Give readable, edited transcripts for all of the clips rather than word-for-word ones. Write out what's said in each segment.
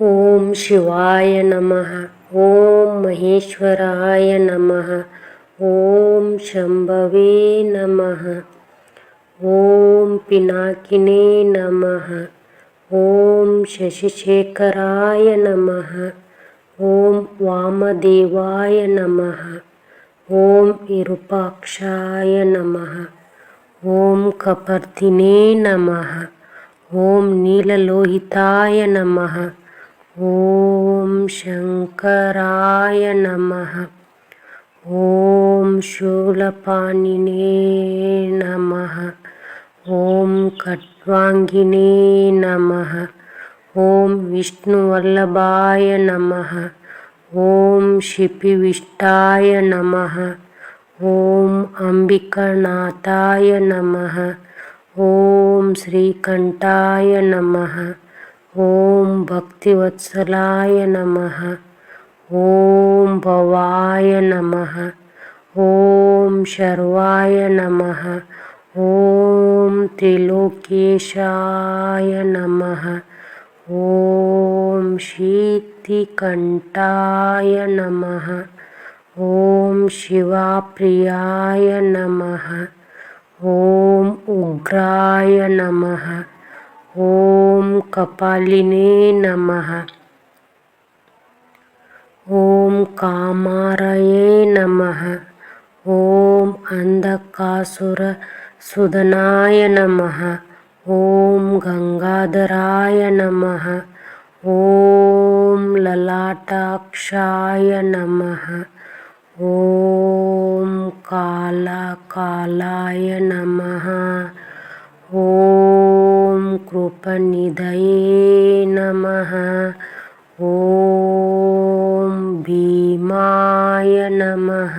ಓಂ ಶಿವಾಯ ನಮಃ. ಓಂ ಮಹೇಶ್ವರಾಯ ನಮಃ. ಓಂ ಶಂಭವೇ ನಮಃ. ಓಂ ಪಿನಾಕಿನೇ ನಮಃ. ಓಂ ಶಶಿಶೇಖರಾಯ ನಮಃ. ಓಂ ವಾಮದೇವಾಯ ನಮಃ. ಓಂ ವಿರೂಪಾಕ್ಷಾಯ ನಮಃ. ಓಂ ಕಪರ್ದಿನೇ ನಮಃ. ಓಂ ನೀಲಲೋಹಿತಾಯ ನಮಃ. ಓಂ ಶಂಕರಾಯ ನಮಃ. ಓಂ ಶೂಲಪಾಣಿನೇ ನಮಃ. ಓಂ ಖಡ್ವಾಂಗಿನೇ ನಮಃ. ಓಂ ವಿಷ್ಣುವಲ್ಲಭಾಯ ನಮಃ. ಓಂ ಶಿಪಿವಿಷ್ಟಾಯ ನಮಃ. ಓಂ ಅಂಬಿಕಾನಾಥಾಯ ನಮಃ. ಓಂ ಶ್ರೀಕಂಠಾಯ ನಮಃ. ಓಂ ಭಕ್ತಿವತ್ಸಲಾಯ ನಮಃ. ಓಂ ಭವಾಯ ನಮಃ. ಓಂ ಶರ್ವಾಯ ನಮಃ. ಓಂ ತ್ರಿಲೋಕೇಶಾಯ ನಮಃ. ಓಂ ಶೀತಿಕಂಠಾಯ ನಮಃ. ಓಂ ಶಿವಪ್ರಿಯಾಯ ನಮಃ. ಓಂ ಉಗ್ರಾಯ ನಮಃ. ಓಂ ಕಪಾಲಿನೇ ನಮಃ. ಓಂ ಕಾಮಾರಯೇ ನಮಃ. ಓಂ ಅಂಧಕಾಸುರಸೂದನಾಯ ನಮಃ. ಓಂ ಗಂಗಾಧರಾಯ ನಮಃ. ಓಂ ಲಲಾಟಾಕ್ಷಾಯ ನಮಃ. ಓಂ ಕಾಲಾಯ ನಮಃ. ಓಂ ಕೃಪನಿಧಯೇ ನಮಃ. ಓಂ ಭೀಮಾಯ ನಮಃ.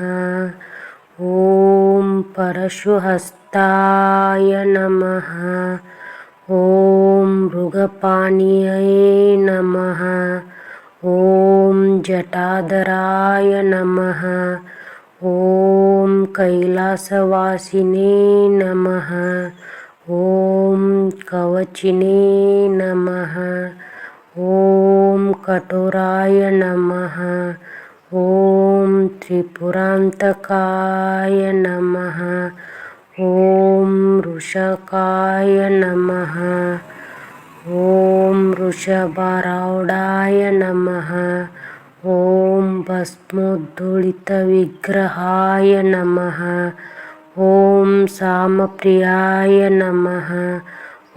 ಓಂ ಪರಶುಹಸ್ತಾಯ ನಮಃ. ಓಂ ಮೃಗಪಾಣಿಯೇ ನಮಃ. ಓಂ ಜಟಾಧರಾಯ ನಮಃ. ಓಂ ಕೈಲಾಸವಾಸಿನೇ ನಮಃ. ಓಂ ಕವಚಿನೇ ನಮಃ. ಓಂ ಕಠೋರಾಯ ನಮಃ. ಓಂ ತ್ರಿಪುರಾಂತಕಾಯ ನಮಃ. ಓಂ ವೃಷಕಾಯ ನಮಃ. ಓಂ ವೃಷಭಾರೂಢಾಯ ನಮಃ. ಓಂ ಭಸ್ಮೋದ್ಧೂಳಿತವಿಗ್ರಹಾಯ ನಮಃ. ಓಂ ಸಾಮಪ್ರಿಯಾಯ ನಮಃ.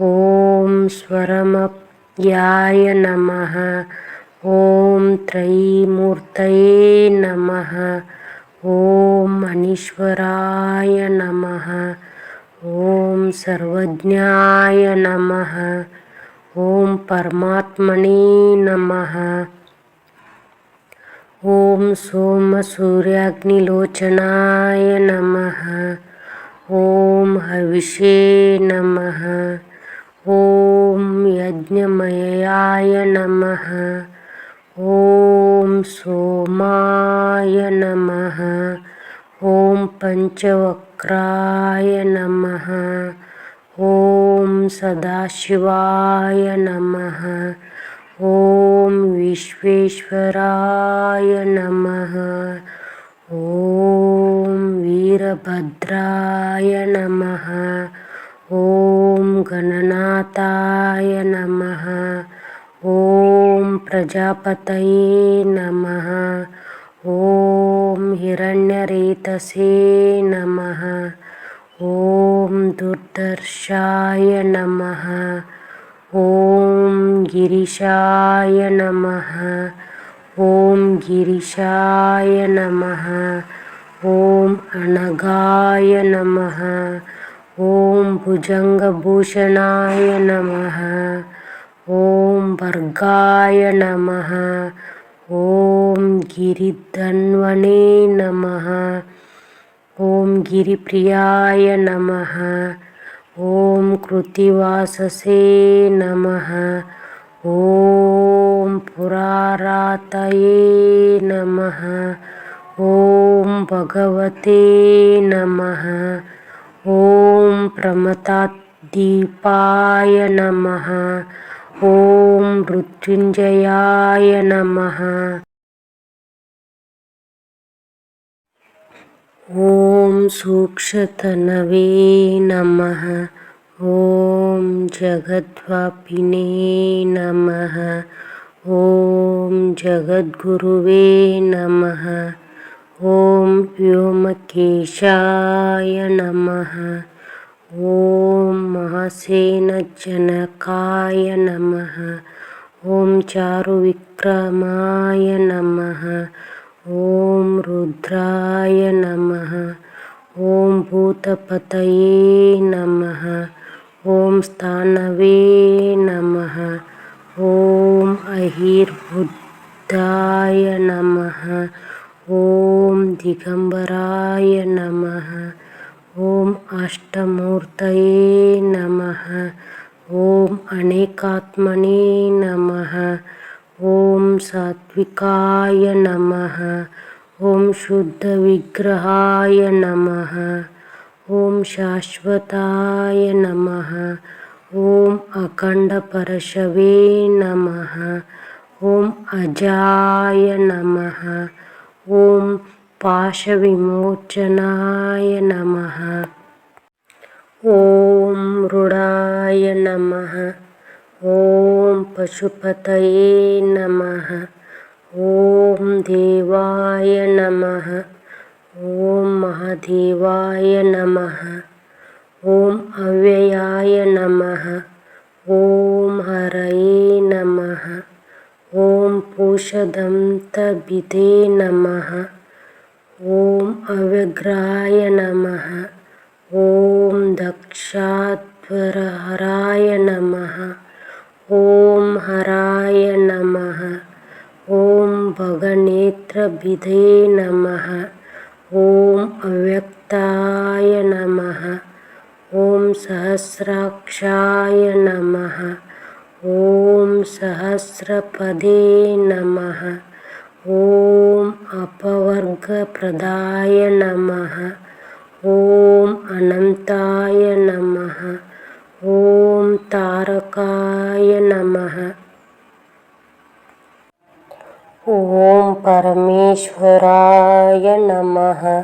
ಓಂ ಸ್ವರಮಪ್ಯಾಯ ನಮಃ. ಓಂ ತ್ರಯೀಮೂರ್ತಯೇ ನಮಃ. ಓಂ ಅನೀಶ್ವರಾಯ ನಮಃ. ಓಂ ಸರ್ವಜ್ಞಾಯ ನಮಃ. ಓಂ ಪರಮಾತ್ಮನೇ ನಮಃ. ಓಂ ಸೋಮಸೂರ್ಯಾಗ್ನಿಲೋಚನಾಯ ನಮಃ. ಓಂ ಹವಿಷೇ ನಮಃ. ಓಂ ಯಜ್ಞಮಯಾಯ ನಮಃ. ಓಂ ಸೋಮಾಯ ನಮಃ. ಓಂ ಪಂಚವಕ್ರಾಯ ನಮಃ. ಓಂ ಸದಾಶಿವಾಯ ನಮಃ. ಓಂ ವಿಶ್ವೇಶ್ವರಾಯ ನಮಃ. ಓಂ ವೀರಭದ್ರಾಯ ನಮಃ. ಓಂ ಗಣನಾಥಾಯ ನಮಃ. ಓಂ ಪ್ರಜಾಪತಯೇ ನಮಃ. ಓಂ ಹಿರಣ್ಯರೇತಸೇ ನಮಃ. ಓಂ ದುರ್ಧರ್ಷಾಯ ನಮಃ. ಓಂ ಗಿರೀಶಾಯ ನಮಃ. ಓಂ ಗಿರೀಶಾಯ ನಮಃ. ಓಂ ಅನಘಾಯ ನಮಃ. ಓಂ ಭುಜಂಗಭೂಷಣಾಯ ನಮಃ. ಓಂ ಭರ್ಗಾಯ ನಮಃ. ಓಂ ಗಿರಿಧನ್ವನೇ ನಮಃ. ಓಂ ಗಿರಿಪ್ರಿಯಾಯ ನಮಃ. ಓಂ ಕೃತ್ತಿವಾಸಸೇ ನಮಃ. ಓಂ ಪುರಾರಾತಯೇ ನಮಃ. ಓಂ ಭಗವತೆ ನಮಃ. ಓಂ ಪ್ರಮಥಾದೀಪಾಯ ನಮಃ. ಓಂ ಮೃತ್ಯುಂಜಯಾಯ ನಮಃ. ಓಂ ಸೂಕ್ಷ್ಮತನವೇ ನಮಃ. ಓಂ ಜಗದ್ವ್ಯಾಪಿನೇ ನಮಃ. ಓಂ ಜಗದ್ಗುರುವೇ ನಮಃ. ಓಂ ವ್ಯೋಮಕೇಶಾಯ ನಮಃ. ಓಂ ಮಹಾಸೇನಜನಕಾಯ ನಮಃ. ಓಂ ಚಾರುವಿಕ್ರಮಾಯ ನಮಃ. ಓಂ ರುದ್ರಾಯ ನಮಃ. ಓಂ ಭೂತಪತಯೇ ನಮಃ. ಓಂ ಸ್ಥಾನವೇ ನಮಃ. ಓಂ ಅಹಿರ್ಬುದ್ಧಾಯ ನಮಃ. ಓಂ ದಿಗಂಬರಾಯ ನಮಃ. ಓಂ ಅಷ್ಟಮೂರ್ತಯೇ ನಮಃ. ಓಂ ಅನೇಕಾತ್ಮನೇ ನಮಃ. ಓಂ ಸಾತ್ವಿಕಾಯ ನಮಃ. ಓಂ ಶುದ್ಧವಿಗ್ರಹಾಯ ನಮಃ. ಓಂ ಶಾಶ್ವತಾಯ ನಮಃ. ಓಂ ಅಖಂಡಪರಶವೇ ನಮಃ. ಓಂ ಅಜಾಯ ನಮಃ. ಓಂ ಪಾಶವಿಮೋಚನಾಯ ನಮಃ. ಓಂ ಮೃಡಾಯ ನಮಃ. ಓಂ ಪಶುಪತಯೇ ನಮಃ. ಓಂ ದೇವಾಯ ನಮಃ. ಓಂ ಮಹಾದೇವಾಯ ನಮಃ. ಓಂ ಅವ್ಯಯಾಯ ನಮಃ. ಓಂ ಹರಯೇ ನಮಃ. ಓಂ ಪೂಷದಂತಭಿದೇ ನಮಃ. ಓಂ ಅವ್ಯಗ್ರಾಯ ನಮಃ. ಓಂ ದಕ್ಷಾಧ್ವರಹರಾಯ ನಮಃ. ಓಂ ಹರಾಯ ನಮಃ. ಓಂ ಭಗನೇತ್ರಭಿದೇ ನಮಃ. ಓಂ ಅವ್ಯಕ್ತಾಯ ನಮಃ. ಓಂ ಸಹಸ್ರಾಕ್ಷಾಯ ನಮಃ. ಓಂ ಸಹಸ್ರಪದೇ ನಮಃ. ಓಂ ಅಪವರ್ಗಪ್ರದಾಯ ನಮಃ. ಓಂ ಅನಂತಾಯ ನಮಃ. ಓಂ ತಾರಕಾಯ ನಮಃ. ಓಂ ಪರಮೇಶ್ವರಾಯ ನಮಃ.